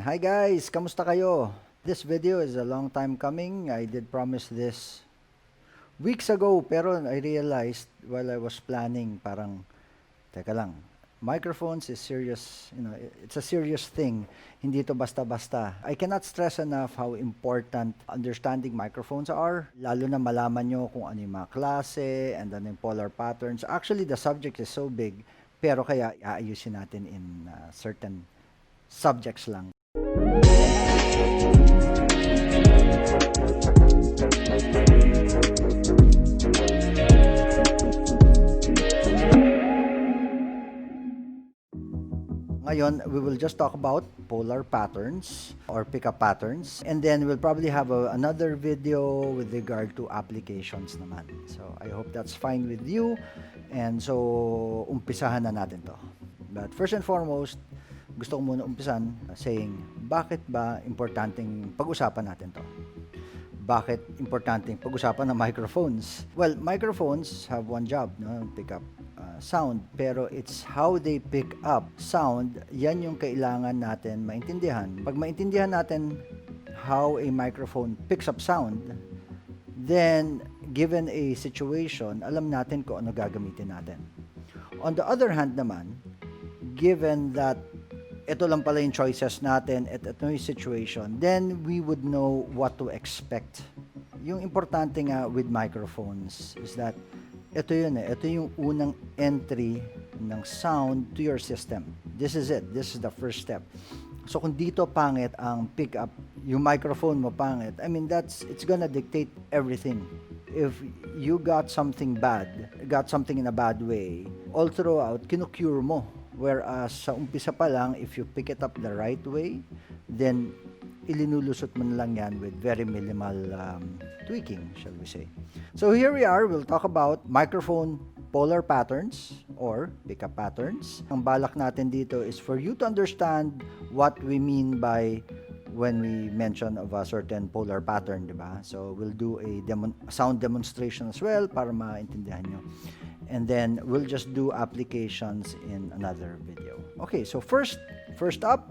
Hi guys, kamusta kayo? This video is a long time coming. I did promise this weeks ago, pero I realized while I was planning, parang, teka lang, microphones is serious, it's a serious thing. Hindi to basta-basta. I cannot stress enough how important understanding microphones are, lalo na malaman nyo kung ano yung mga klase and then yung polar patterns. Actually, the subject is so big, pero kaya aayusin natin in certain subjects lang. Ngayon, we will just talk about polar patterns or pickup patterns, and then we'll probably have another video with regard to applications naman. So I hope that's fine with you, and so umpisahan na natin to. But first and foremost, gusto ko muna umpisan saying, bakit ba importanteng pag-usapan natin to? Bakit importanteng pag-usapan ng microphones? Well, microphones have one job, no? Pick up sound, pero it's how they pick up sound, yan yung kailangan natin maintindihan. Pag maintindihan natin how a microphone picks up sound, then given a situation, alam natin kung ano gagamitin natin. On the other hand naman, given that ito lang pala yung choices natin at ito yung situation, then we would know what to expect. Yung importante nga with microphones is that ito yun ito yung unang entry ng sound to your system. This is it. This is the first step. So kung dito pangit ang pick up, yung microphone mo pangit, I mean it's gonna dictate everything. If you got something bad, got something in a bad way, all throughout, kinukure mo. Whereas sa umpisa pa lang, if you pick it up the right way, then ilinulusot mo na lang yan with very minimal tweaking, shall we say. So here we are, we'll talk about microphone polar patterns or pickup patterns. Ang balak natin dito is for you to understand what we mean by when we mention of a certain polar pattern, di ba? So we'll do a sound demonstration as well para maintindihan nyo. And then we'll just do applications in another video. Okay, so first up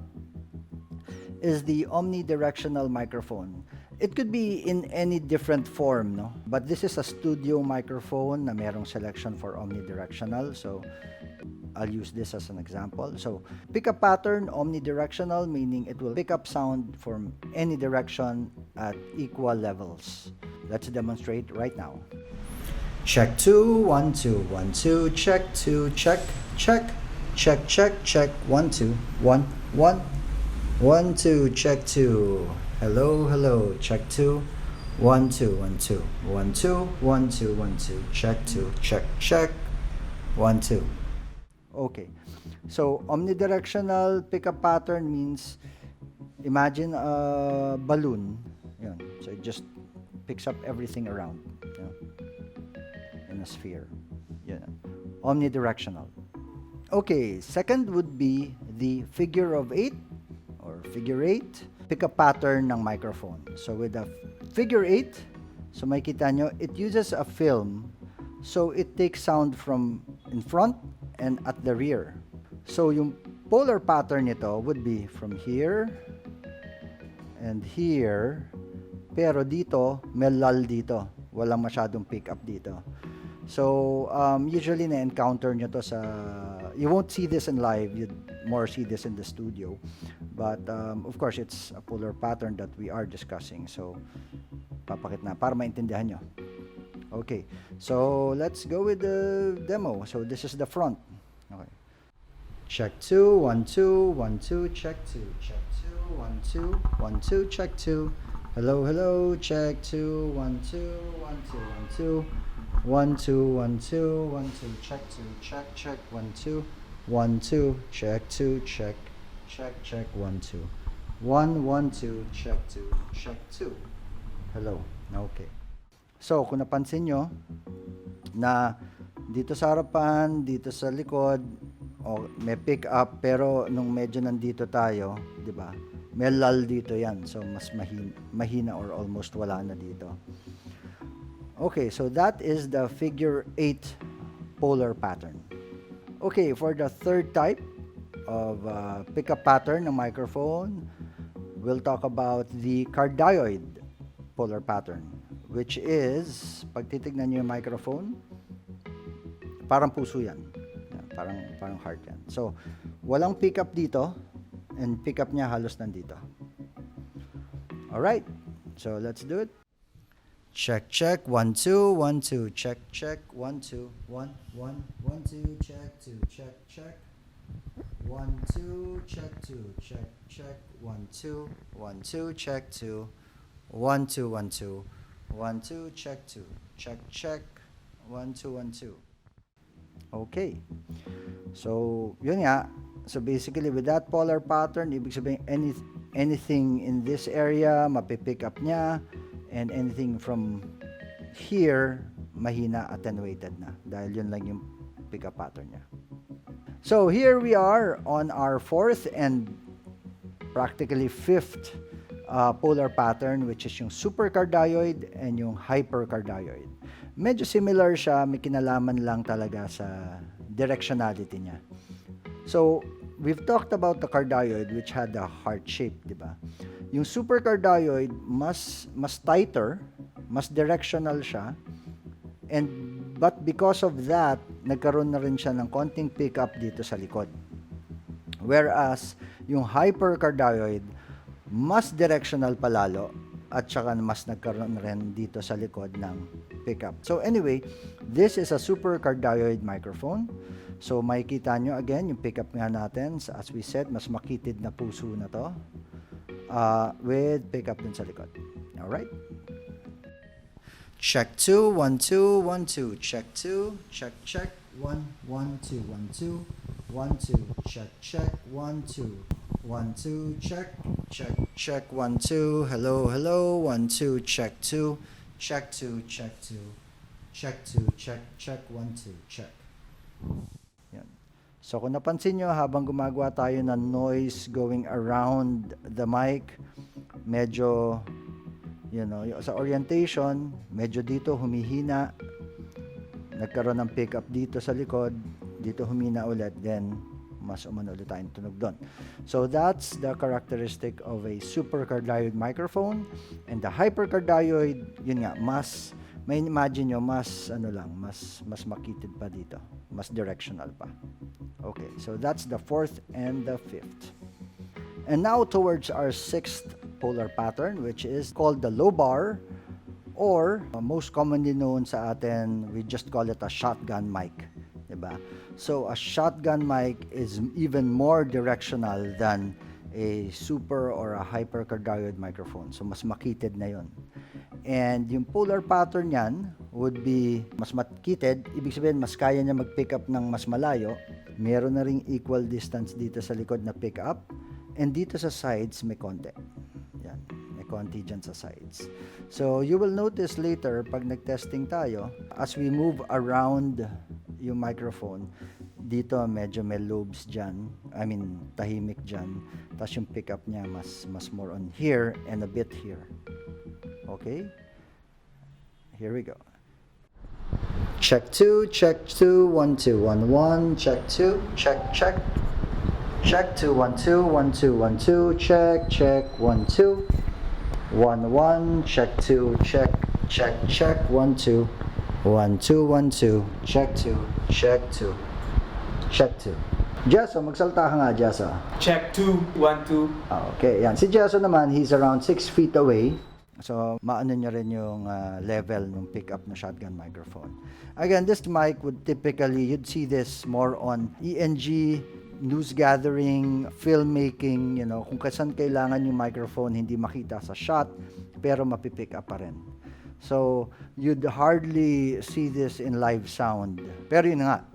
is the omnidirectional microphone. It could be in any different form, no? But this is a studio microphone na merong selection for omnidirectional. So I'll use this as an example. So pick up pattern, omnidirectional, meaning it will pick up sound from any direction at equal levels. Let's demonstrate right now. Check 2, 1, 2, 1, 2, check 2, check, check, check, check, check, 1, 2, 1, 1, 1, 2, check 2. Hello, hello, check 2, 1, 2, 1, 2, 1, 2, 1, 2, 1, 2, check 2, check, check, 1, 2. Okay, so omnidirectional pickup pattern means imagine a balloon. Yun. So it just picks up everything around. You know, in a sphere. Yun. Omnidirectional. Okay, second would be the figure of 8 or figure 8 pickup pattern ng microphone. So with the figure 8, so makikita nyo, it uses a film. So it takes sound from in front and at the rear. So yung polar pattern nito would be from here and here, pero dito may lull dito. Walang masyadong pick up dito. So usually na-encounter nyo to sa, you won't see this in live, you'd more see this in the studio. But of course, it's a polar pattern that we are discussing. So papakit na para maintindihan nyo. Okay, so let's go with the demo. So this is the front. Okay. Check 2, 1, 2, 1, 2, check 2, check 2, 1, 2, 1, 2, check 2. Hello, hello, check 2, 1, 2, 1, 2, 1, 2. 1, 2, 1, 2, 1, 2, check 2, check, check, 1, 2, 1, 2, check 2, check, check, check, 1, 2, 1, 1, 2, check 2, check 2. Hello. Okay. So, kung napansin nyo, na dito sa harapan, dito sa likod, may pick up, pero nung medyo nandito tayo, di ba? May lull dito yan. So, mas mahina or almost wala na dito. Okay, so that is the figure 8 polar pattern. Okay, for the third type of pickup pattern ng microphone, we'll talk about the cardioid polar pattern, which is, pag titignan nyo yung microphone, parang puso yan. Parang heart yan. So, walang pickup dito, and pickup niya halos nandito. Alright, so let's do it. Check, check, 1, 2, 1, 2, check, check, 1, 2, 1, 1, 1, 2, check, 2, check, check, 1, 2, check, 2, check, check, 1, 2, 1, 2, check, 2, 1, 2, 1, 2, 1, 2, check, 2, check, check, 1, 2, 1, 2. Okay. So, yun nga. So, basically, with that polar pattern, ibig sabihin, anything in this area, mapipick up niya, and anything from here, mahina, attenuated na. Dahil yun lang yung pick-up pattern niya. So, here we are on our fourth and practically fifth polar pattern, which is yung supercardioid and yung hypercardioid. Medyo similar siya, may kinalaman lang talaga sa directionality niya. So, we've talked about the cardioid, which had a heart shape, di ba? Yung supercardioid, mas tighter, mas directional siya, but because of that, nagkaroon na rin siya ng konting pickup dito sa likod. Whereas, yung hypercardioid, mas directional palalo, at saka mas nagkaroon rin dito sa likod ng pickup. So anyway, this is a supercardioid microphone. So makikita nyo again, yung pickup nga natin, as we said, mas makitid na puso na to, with pickup dun sa likod. Alright? Check 2, 1, 2, 1, 2, check 2, check, check, 1, 1, 2, 1, 2, 1, 2, check, check, 1, 2, 1, 2, check, check, check, 1, 2, hello, hello, 1, 2, check 2, check 2, check 2, check 2, check, check, 1, 2, check. Yan. So kung napansin nyo, habang gumagawa tayo ng noise going around the mic, medyo, sa orientation, medyo dito humihina, nagkaroon ng pickup dito sa likod, dito humina ulit, then mas umano ulit tayong tunog doon. So that's the characteristic of a supercardioid microphone. And the hypercardioid, yun nga, may imagine nyo, mas makitid pa dito. Mas directional pa. Okay, so that's the fourth and the fifth. And now towards our sixth polar pattern, which is called the lobar, or most commonly known sa atin, we just call it a shotgun mic. Diba? So a shotgun mic is even more directional than a super or a hypercardioid microphone. So mas makitid na yon. And yung polar pattern yan would be mas makitid, ibig sabihin mas kaya niya mag-pick up ng mas malayo. Meron na ring equal distance dito sa likod na pick up, and dito sa sides may konti. Yan, may konti dyan sa sides. So you will notice later pag nag-testing tayo, as we move around yung microphone, dito medyo may lobes dyan, tahimik dyan, tapos yung pickup niya mas more on here and a bit here. Okay? Here we go. Check 2, check 2, 1, 2, 1, 1, check 2, check, check. Check 2, 1, 2, 1, 2, 1, 2, check, check, 1, 2, 1, 1, check 2, check, check, check, 1, 2, 1, 2, 1, 2, check 2, check 2, check 2. Jaso, magsalta ka nga, Jaso. Check 2, 1, 2. Okay, yan. Si Jaso naman, he's around 6 feet away. So, maano niya rin yung level ng pickup na shotgun microphone. Again, this mic would typically, you'd see this more on ENG, news gathering, filmmaking, kung kasan kailangan yung microphone hindi makita sa shot, pero mapipick up pa rin. So, you'd hardly see this in live sound. Pero yun nga,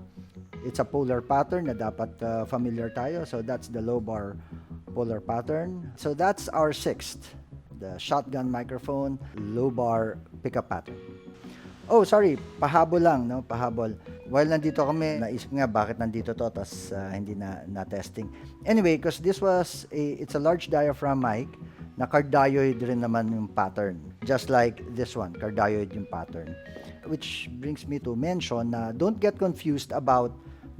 it's a polar pattern na dapat familiar tayo. So, that's the low bar polar pattern. So, that's our sixth. The shotgun microphone, low bar pickup pattern. Oh, sorry, pahabol lang, no? Pahabol. While nandito kami, naisip nga bakit nandito to, tas hindi na testing. Anyway, because it's a large diaphragm mic, na cardioid rin naman yung pattern. Just like this one, cardioid yung pattern. Which brings me to mention na don't get confused about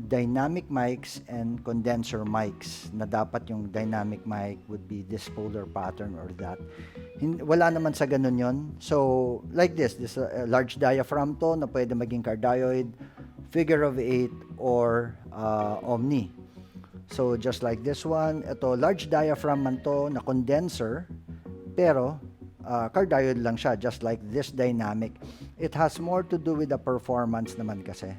dynamic mics and condenser mics, na dapat yung dynamic mic would be this polar pattern or that. Wala naman sa ganun yon. So, like this a large diaphragm to na pwede maging cardioid, figure of 8, or omni. So, just like this one, ito large diaphragm man to na condenser, pero cardioid lang siya, just like this dynamic. It has more to do with the performance naman kasi.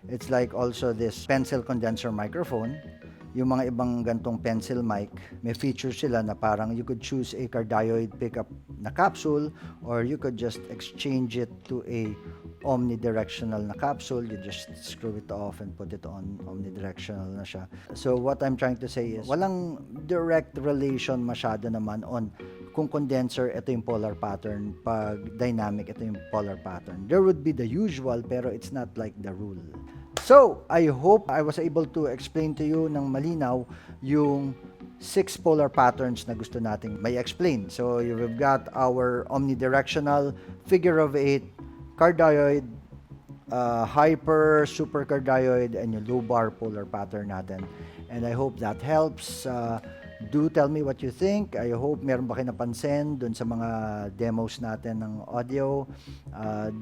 It's like also this pencil condenser microphone. Yung mga ibang gantong pencil mic, may features sila na parang you could choose a cardioid pickup na capsule, or you could just exchange it to a omnidirectional na capsule. You just screw it off and put it on, omnidirectional na siya. So what I'm trying to say is, walang direct relation masyado naman on kung condenser, ito yung polar pattern. Pag dynamic, ito yung polar pattern. There would be the usual, pero it's not like the rule. So, I hope I was able to explain to you ng malinaw yung 6 polar patterns na gusto nating may explain. So, we've got our omnidirectional, figure of 8, cardioid, hyper, supercardioid, and yung lobar polar pattern natin. And I hope that helps. Do tell me what you think. I hope meron ba kayo napansin dun sa mga demos natin ng audio.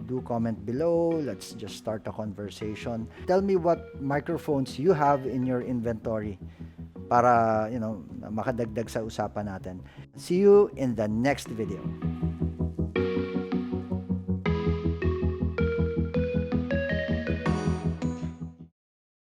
Do comment below. Let's just start a conversation. Tell me what microphones you have in your inventory para, makadagdag sa usapan natin. See you in the next video.